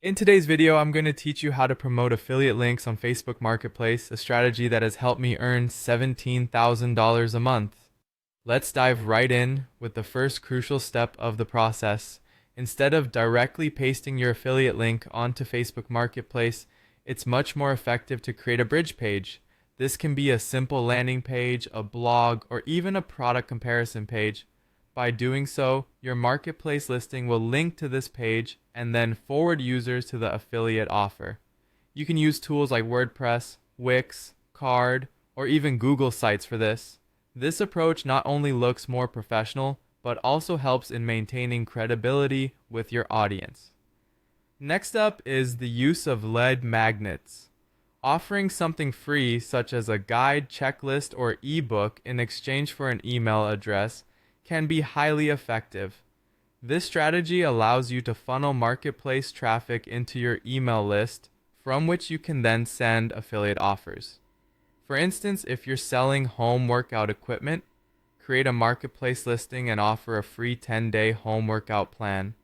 In today's video, I'm going to teach you how to promote affiliate links on Facebook Marketplace, a strategy that has helped me earn $17,000 a month. Let's dive right in with the first crucial step of the process. Instead of directly pasting your affiliate link onto Facebook Marketplace, it's much more effective to create a bridge page. This can be a simple landing page, a blog, or even a product comparison page. By doing so, your marketplace listing will link to this page and then forward users to the affiliate offer. You can use tools like WordPress, Wix, Card, or even Google Sites for this. This approach not only looks more professional, but also helps in maintaining credibility with your audience. Next up is the use of lead magnets. Offering something free, such as a guide, checklist, or ebook in exchange for an email address, can be highly effective. This strategy allows you to funnel marketplace traffic into your email list, from which you can then send affiliate offers. For instance, if you're selling home workout equipment, create a marketplace listing and offer a free 10-day home workout plan.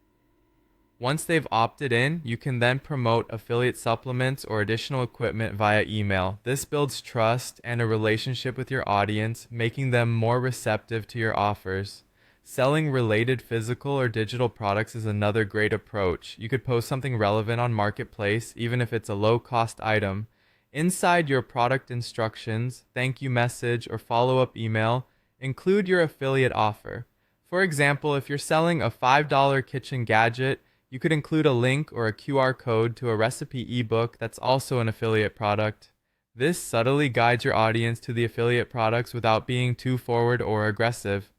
Once they've opted in, you can then promote affiliate supplements or additional equipment via email. This builds trust and a relationship with your audience, making them more receptive to your offers. Selling related physical or digital products is another great approach. You could post something relevant on Marketplace, even if it's a low-cost item. Inside your product instructions, thank you message, or follow-up email, include your affiliate offer. For example, if you're selling a $5 kitchen gadget, you could include a link or a QR code to a recipe ebook that's also an affiliate product. This subtly guides your audience to the affiliate products without being too forward or aggressive.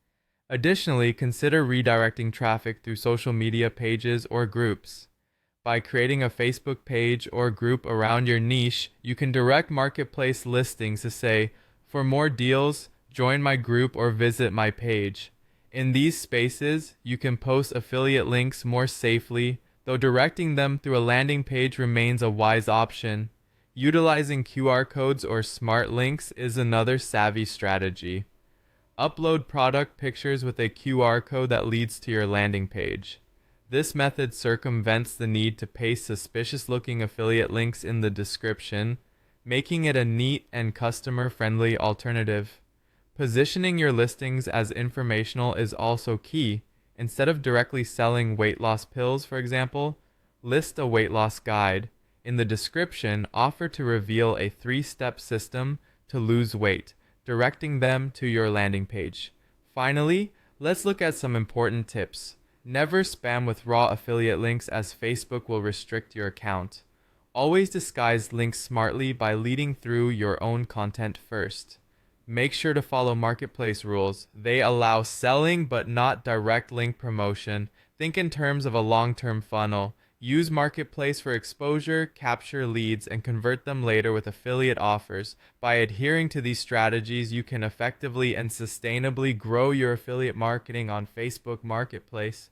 Additionally, consider redirecting traffic through social media pages or groups. By creating a Facebook page or group around your niche, you can direct marketplace listings to say, "For more deals, join my group or visit my page." In these spaces, you can post affiliate links more safely, though directing them through a landing page remains a wise option. Utilizing QR codes or smart links is another savvy strategy. Upload product pictures with a QR code that leads to your landing page. This method circumvents the need to paste suspicious-looking affiliate links in the description, making it a neat and customer-friendly alternative. Positioning your listings as informational is also key. Instead of directly selling weight loss pills, for example, list a weight loss guide. In the description, offer to reveal a 3-step system to lose weight, directing them to your landing page. Finally, let's look at some important tips. Never spam with raw affiliate links, as Facebook will restrict your account. Always disguise links smartly by leading through your own content first. Make sure to follow marketplace rules. They allow selling but not direct link promotion. Think in terms of a long-term funnel. Use marketplace for exposure, capture leads, and convert them later with affiliate offers. By adhering to these strategies, you can effectively and sustainably grow your affiliate marketing on Facebook Marketplace.